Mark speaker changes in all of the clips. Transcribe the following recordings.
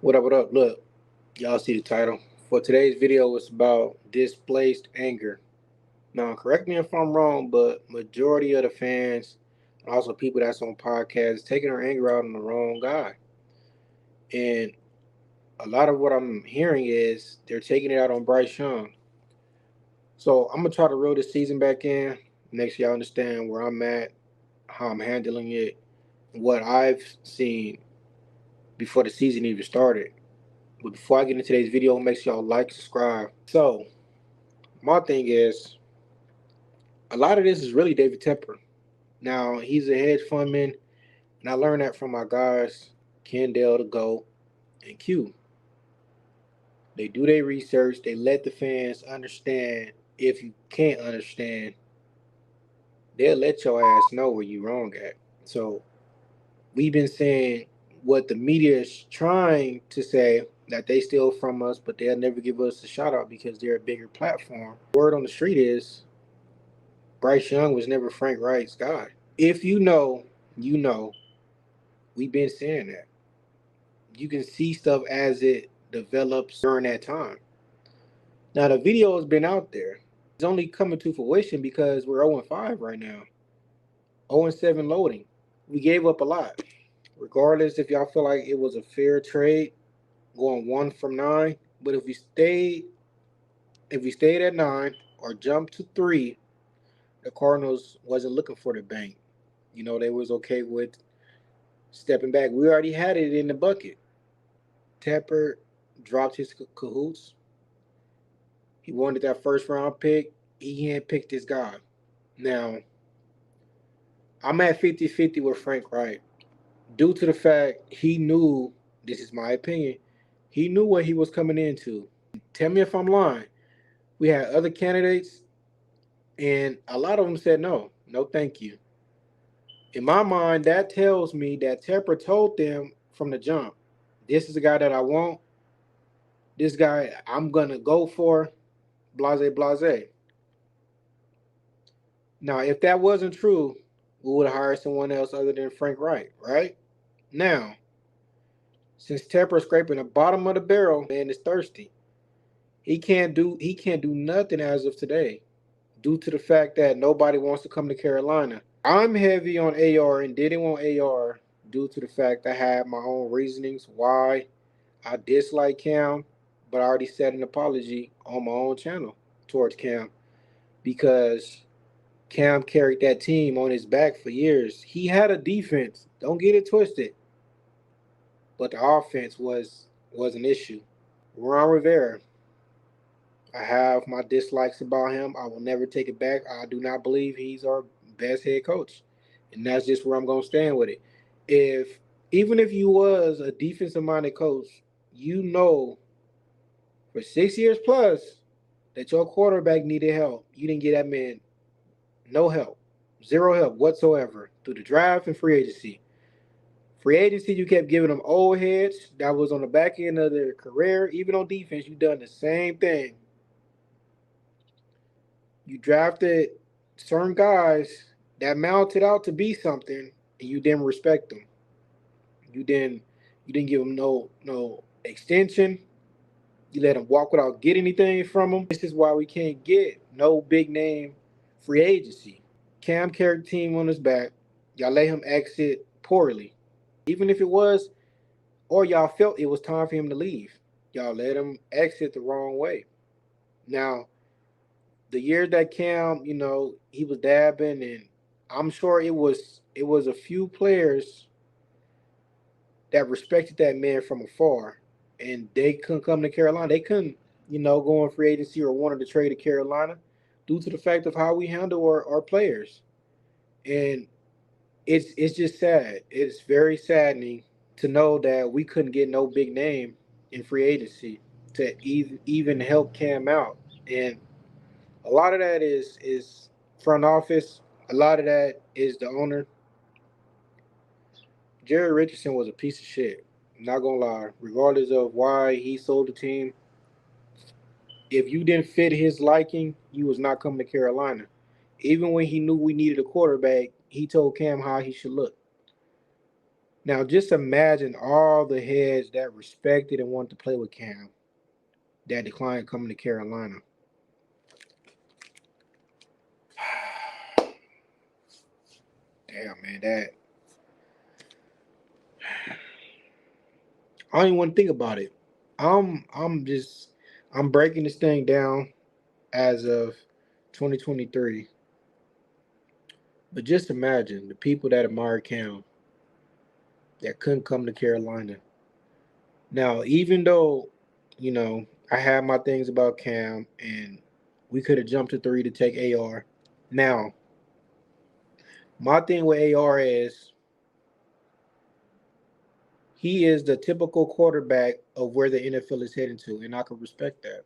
Speaker 1: What up, what up? Look, y'all see the title. For today's video, it's about displaced anger. Now, correct me if I'm wrong, but majority of the fans, and also people that's on podcasts, taking their anger out on the wrong guy. And a lot of what I'm hearing is they're taking it out on Bryce Young. So I'm gonna try to reel this season back in. Make sure y'all understand where I'm at, how I'm handling it, what I've seen before the season even started. But before I get into today's video, make sure y'all like, subscribe. So my thing is, a lot of this is really David Tepper. Now, he's a hedge fundman, and I learned that from my guys, Kendall, the GO, and Q. They do their research, they let the fans understand. If you can't understand, they'll let your ass know where you wrong at. So we've been saying what the media is trying to say, that they steal from us, but they'll never give us a shout out because they're a bigger platform. Word on the street is Bryce Young was never Frank Wright's guy. If you know, you know. We've been saying that. You can see stuff as it develops during that time. Now the video has been out there. It's only coming to fruition because we're 0-5 right now. 0-7 loading. We gave up a lot. Regardless if y'all feel like it was a fair trade, going 1 from 9. But if we stayed at 9 or jumped to 3, the Cardinals wasn't looking for the bank. You know, they was okay with stepping back. We already had it in the bucket. Tepper dropped his cahoots. He wanted that first round pick. He hadn't picked this guy. Now, I'm at 50-50 with Frank Wright due to the fact he knew, this is my opinion, he knew what he was coming into. Tell me if I'm lying. We had other candidates, and a lot of them said no. No, thank you. In my mind, that tells me that Tepper told them from the jump, this is the guy that I want. This guy I'm going to go for. Blase, blase. Now, if that wasn't true, we would have hired someone else other than Frank Wright, right? Now, since Tepper's scraping the bottom of the barrel, man is thirsty. He can't do nothing as of today, due to the fact that nobody wants to come to Carolina. I'm heavy on AR and didn't want AR due to the fact I had my own reasonings why I dislike Cam, but I already said an apology on my own channel towards Cam because Cam carried that team on his back for years. He had a defense. Don't get it twisted. But the offense was an issue. Ron Rivera, I have my dislikes about him. I will never take it back. I do not believe he's our best head coach. And that's just where I'm gonna stand with it. If Even if you was a defensive minded coach, you know for 6 years plus that your quarterback needed help. You didn't get that man no help. Zero help whatsoever through the draft and free agency. Free agency, you kept giving them old heads that was on the back end of their career. Even on defense, you done the same thing. You drafted certain guys that mounted out to be something, and you didn't respect them. You didn't you didn't give them no extension. You let them walk without getting anything from them. This is why we can't get no big name free agency. Cam carried the team on his back. Y'all let him exit poorly. Even if it was, or y'all felt it was time for him to leave, y'all let him exit the wrong way. Now, the year that Cam, he was dabbing, and I'm sure it was a few players that respected that man from afar, and they couldn't come to Carolina. They couldn't, go on free agency or wanted to trade to Carolina due to the fact of how we handle our players. And it's just sad. It's very saddening to know that we couldn't get no big name in free agency to even help Cam out. And a lot of that is front office. A lot of that is the owner. Jerry Richardson was a piece of shit. I'm not gonna lie. Regardless of why he sold the team, if you didn't fit his liking, you was not coming to Carolina. Even when he knew we needed a quarterback, he told Cam how he should look. Now, just imagine all the heads that respected and wanted to play with Cam that declined coming to Carolina. Damn, man, that I don't even want to think about it. I'm breaking this thing down as of 2023. But just imagine the people that admire Cam that couldn't come to Carolina. Now, even though, I had my things about Cam and we could have jumped to three to take AR. Now, my thing with AR is he is the typical quarterback of where the NFL is heading to, and I can respect that.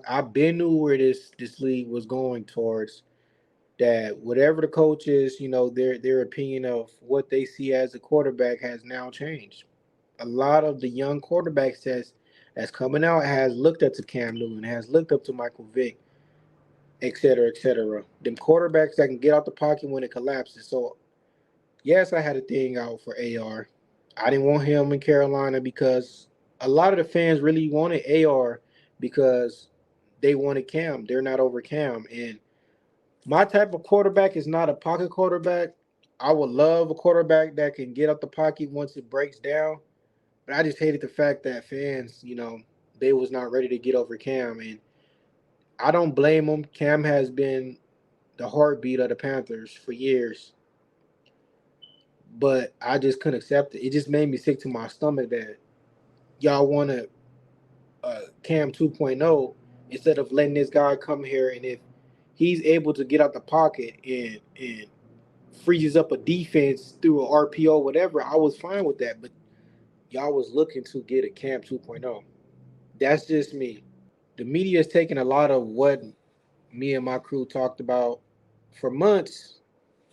Speaker 1: I've been knew where this league was going towards. That whatever the coach is, their opinion of what they see as a quarterback has now changed. A lot of the young quarterbacks that's coming out has looked up to Cam Newton, has looked up to Michael Vick, et cetera, et cetera. Them quarterbacks that can get out the pocket when it collapses. So yes, I had a thing out for AR. I didn't want him in Carolina because a lot of the fans really wanted AR because they wanted Cam. They're not over Cam. And my type of quarterback is not a pocket quarterback. I would love a quarterback that can get up the pocket once it breaks down. But I just hated the fact that fans, they was not ready to get over Cam. And I don't blame him. Cam has been the heartbeat of the Panthers for years. But I just couldn't accept it. It just made me sick to my stomach that y'all want to Cam 2.0 instead of letting this guy come here, and if he's able to get out the pocket and freezes up a defense through a RPO, whatever, I was fine with that. But y'all was looking to get a Cam 2.0. That's just me. The media is taking a lot of what me and my crew talked about for months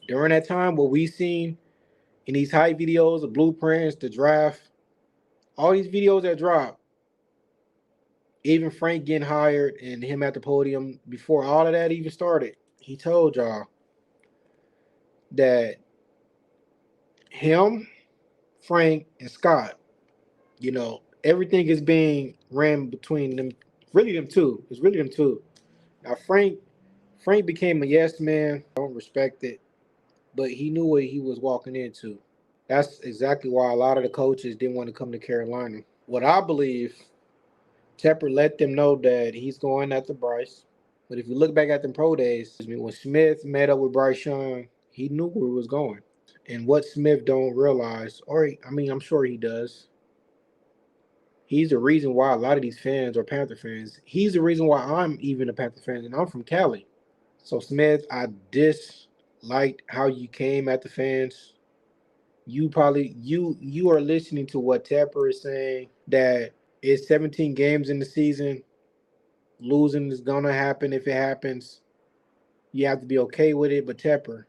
Speaker 1: during that time, what we seen in these hype videos, the blueprints, the draft, all these videos that drop, even Frank getting hired and him at the podium before all of that even started, he told y'all that him, Frank, and Scott, everything is being ran between them. Really, them two. It's really them two. Now, Frank became a yes man. I don't respect it, but he knew what he was walking into. That's exactly why a lot of the coaches didn't want to come to Carolina. What I believe, Tepper let them know that he's going after Bryce. But if you look back at them pro days, when Smith met up with Bryce Young, he knew where he was going. And what Smith don't realize, I'm sure he does. He's the reason why a lot of these fans are Panther fans. He's the reason why I'm even a Panther fan, and I'm from Cali. So Smith, I disliked how you came at the fans. You are listening to what Tepper is saying that it's 17 games in the season. Losing is gonna happen if it happens. You have to be okay with it. But Tepper,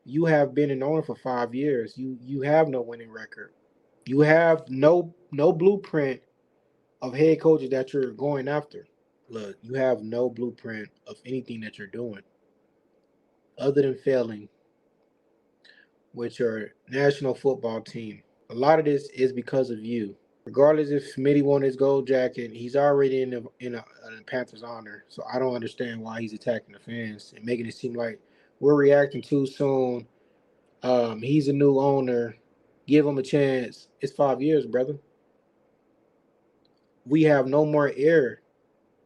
Speaker 1: you have been an owner for 5 years. You have no winning record. You have no blueprint of head coaches that you're going after. Look, you have no blueprint of anything that you're doing other than failing with your national football team. A lot of this is because of you. Regardless if Smitty won his gold jacket, he's already in a Panthers honor. So I don't understand why he's attacking the fans and making it seem like we're reacting too soon. He's a new owner. Give him a chance. It's 5 years, brother. We have no more air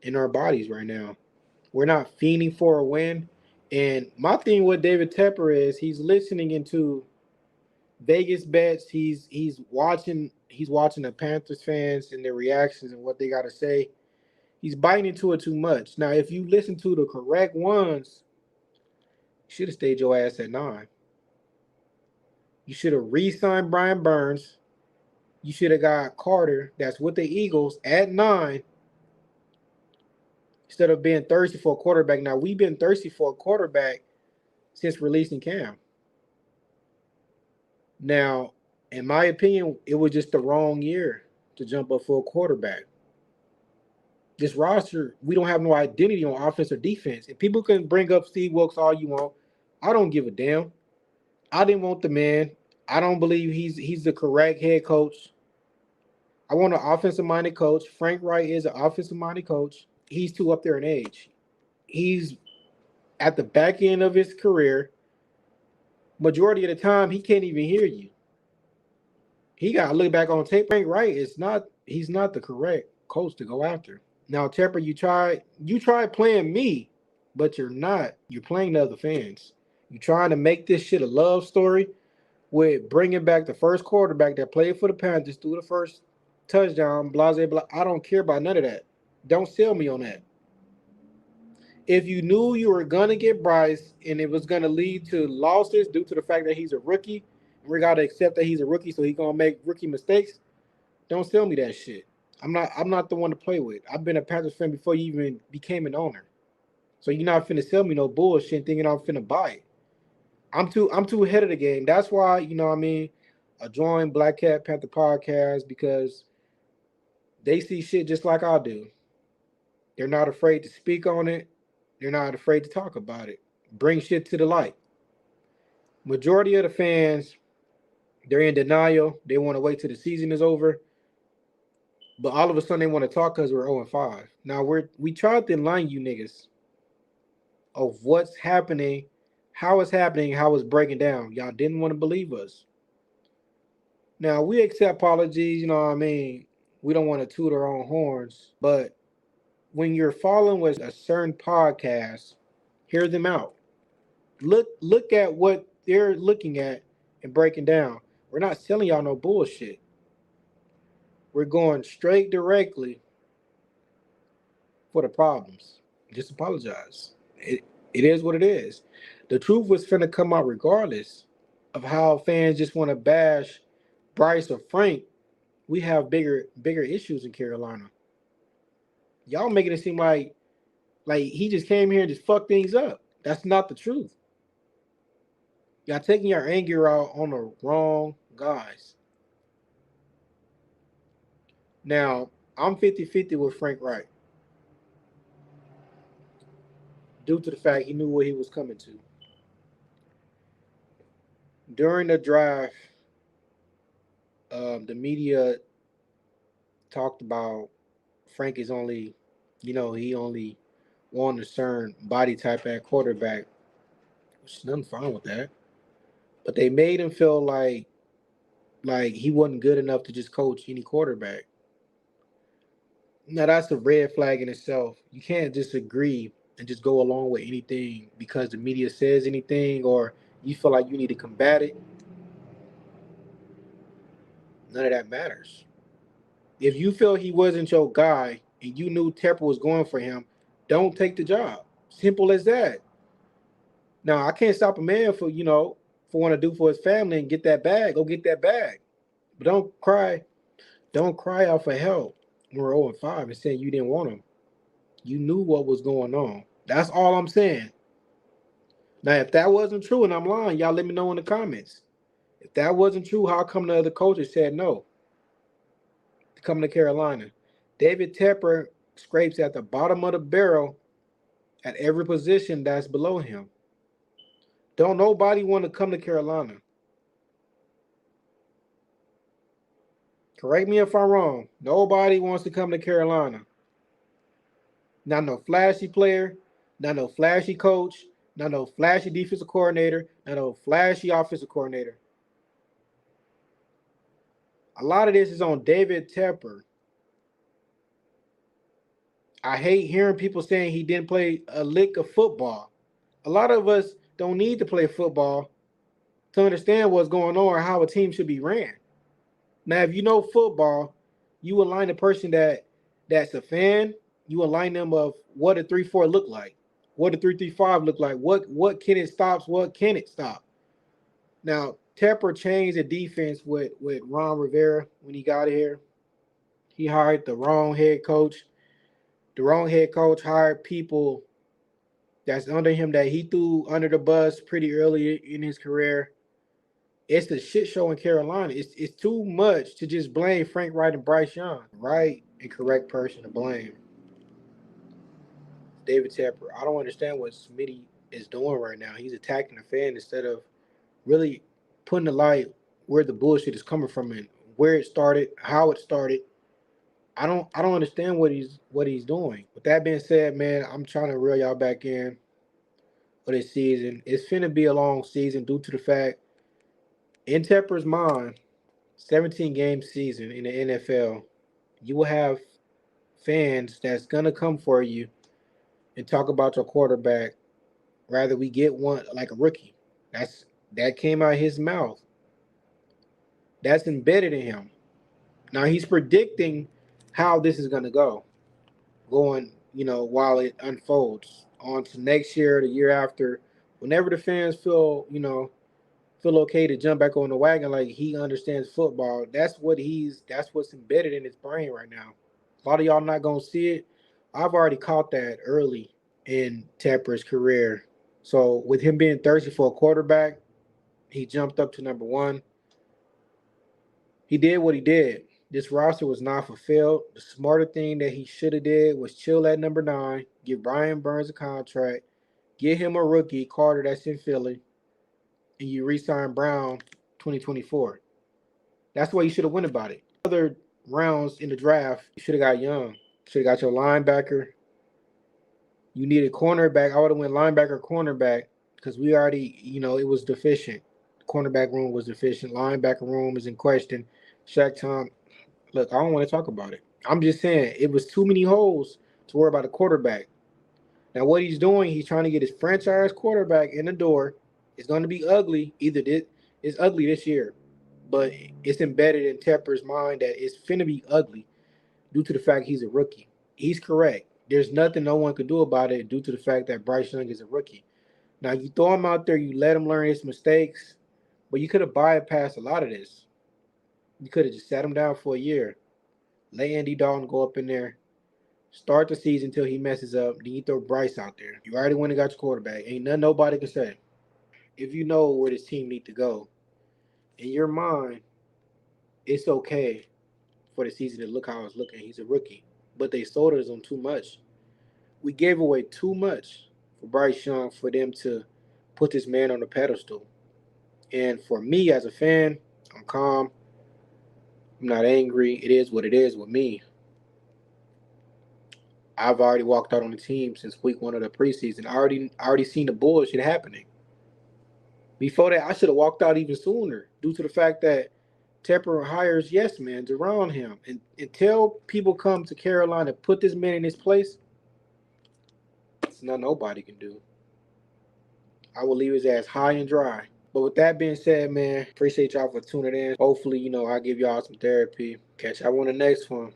Speaker 1: in our bodies right now. We're not fiending for a win. And my thing with David Tepper is he's listening into Vegas bets. He's watching the Panthers fans and their reactions and what they gotta say. He's biting into it too much. Now, if you listen to the correct ones, you should have stayed your ass at 9. You should have re-signed Brian Burns. You should have got Carter, that's with the Eagles, at 9, instead of being thirsty for a quarterback. Now, we've been thirsty for a quarterback since releasing Cam. Now, in my opinion, it was just the wrong year to jump up for a quarterback. This roster, we don't have no identity on offense or defense. And people can bring up Steve Wilkes all you want. I don't give a damn. I didn't want the man. I don't believe he's the correct head coach. I want an offensive minded coach. Frank Wright is an offensive minded coach. He's too up there in age. He's at the back end of his career. Majority of the time, he can't even hear you. He got to look back on tape. Frank Wright is not. He's not the correct coach to go after. Now, Tepper, you tried playing me, but you're not. You're playing the other fans. You're trying to make this shit a love story with bringing back the first quarterback that played for the Panthers, threw the first touchdown, blase, blah. I don't care about none of that. Don't sell me on that. If you knew you were gonna get Bryce and it was gonna lead to losses due to the fact that he's a rookie, and we gotta accept that he's a rookie, so he's gonna make rookie mistakes. Don't sell me that shit. I'm not the one to play with. I've been a Panthers fan before you even became an owner. So you're not finna sell me no bullshit thinking I'm finna buy it. I'm too ahead of the game. That's why, what I mean, I joined Black Cat Panther Podcast because they see shit just like I do. They're not afraid to speak on it. They're not afraid to talk about it. Bring shit to the light. Majority of the fans, they're in denial. They want to wait till the season is over. But all of a sudden they want to talk because we're 0-5. Now we tried to enlighten you niggas of what's happening, how it's happening, how it's breaking down. Y'all didn't want to believe us. Now we accept apologies, you know what I mean? We don't want to toot our own horns, but when you're following with a certain podcast, hear them out. Look at what they're looking at and breaking down. We're not selling y'all no bullshit. We're going straight directly for the problems. Just apologize. It is what it is. The truth was finna come out regardless of how fans just want to bash Bryce or Frank. We have bigger issues in Carolina. Y'all making it seem like he just came here and just fucked things up. That's not the truth. Y'all taking your anger out on the wrong guys. Now, I'm 50-50 with Frank Wright due to the fact he knew what he was coming to. During the draft, the media talked about Frank is only, he only won a certain body type at quarterback. There's nothing fine with that. But they made him feel like he wasn't good enough to just coach any quarterback. Now that's a red flag in itself. You can't just agree and just go along with anything because the media says anything or you feel like you need to combat it. None of that matters. If you feel he wasn't your guy and you knew Tepper was going for him, don't take the job. Simple as that. Now I can't stop a man for want to do for his family and get that bag. Go get that bag. But don't cry. Don't cry out for help when we're 0-5 and saying you didn't want him. You knew what was going on. That's all I'm saying. Now, if that wasn't true and I'm lying, y'all let me know in the comments. If that wasn't true, how come the other coaches said no to come to Carolina? David Tepper scrapes at the bottom of the barrel at every position that's below him. Don't nobody want to come to Carolina. Correct me if I'm wrong. Nobody wants to come to Carolina. Not no flashy player, not no flashy coach, not no flashy defensive coordinator, not no flashy offensive coordinator. A lot of this is on David Tepper. I hate hearing people saying he didn't play a lick of football. A lot of us don't need to play football to understand what's going on or how a team should be ran. Now, if you know football, you align a person that's a fan. You align them of what a 3-4 look like, what a 3-3-5 look like. What can it stop? What can it stop? Now, Tepper changed the defense with Ron Rivera when he got here. He hired the wrong head coach. The wrong head coach hired people that's under him that he threw under the bus pretty early in his career. It's the shit show in Carolina. It's too much to just blame Frank Wright and Bryce Young. Right and correct person to blame. David Tepper. I don't understand what Smitty is doing right now. He's attacking the fan instead of really putting the light where the bullshit is coming from and where it started, how it started. I don't understand what he's doing. With that being said, man, I'm trying to reel y'all back in for this season. It's finna be a long season due to the fact in Tepper's mind, 17 game season in the NFL, you will have fans that's gonna come for you and talk about your quarterback. Rather we get one like a rookie. That came out of his mouth. That's embedded in him. Now he's predicting how this is gonna go, going, while it unfolds on to next year, the year after, whenever the fans feel okay to jump back on the wagon, like he understands football. That's what's embedded in his brain right now. A lot of y'all not gonna see it. I've already caught that early in Tepper's career. So with him being thirsty for a quarterback, he jumped up to number one. He did what he did. This roster was not fulfilled. The smarter thing that he should have did was chill at number nine, give Brian Burns a contract, get him a rookie, Carter, that's in Philly, and you re-sign Brown 2024. That's why you should have went about it. Other rounds in the draft, you should have got Young. Should have got your linebacker. You needed cornerback. I would have went linebacker, cornerback, because we already, it was deficient. The cornerback room was deficient. Linebacker room is in question. Shaq Tom, look, I don't want to talk about it. I'm just saying it was too many holes to worry about a quarterback. Now what he's doing, he's trying to get his franchise quarterback in the door. It's going to be ugly. It's ugly this year, but it's embedded in Tepper's mind that it's finna be ugly due to the fact he's a rookie. He's correct. There's nothing no one could do about it due to the fact that Bryce Young is a rookie. Now you throw him out there, you let him learn his mistakes, but you could have bypassed a lot of this. You could have just sat him down for a year, let Andy Dalton go up in there, start the season until he messes up. Then you throw Bryce out there. You already went and got your quarterback. Ain't nothing nobody can say. If you know where this team need to go, in your mind, it's okay for the season to look how it's looking. He's a rookie, but they sold us on too much. We gave away too much for Bryce Young for them to put this man on a pedestal. And for me as a fan, I'm calm. I'm not angry. It is what it is with me. I've already walked out on the team since week one of the preseason. I already seen the bullshit happening. Before that, I should have walked out even sooner due to the fact that Tepper hires yes men around him. And until people come to Carolina, put this man in his place, it's nothing nobody can do. I will leave his ass high and dry. But with that being said, man, appreciate y'all for tuning in. Hopefully, I'll give y'all some therapy. Catch y'all on the next one.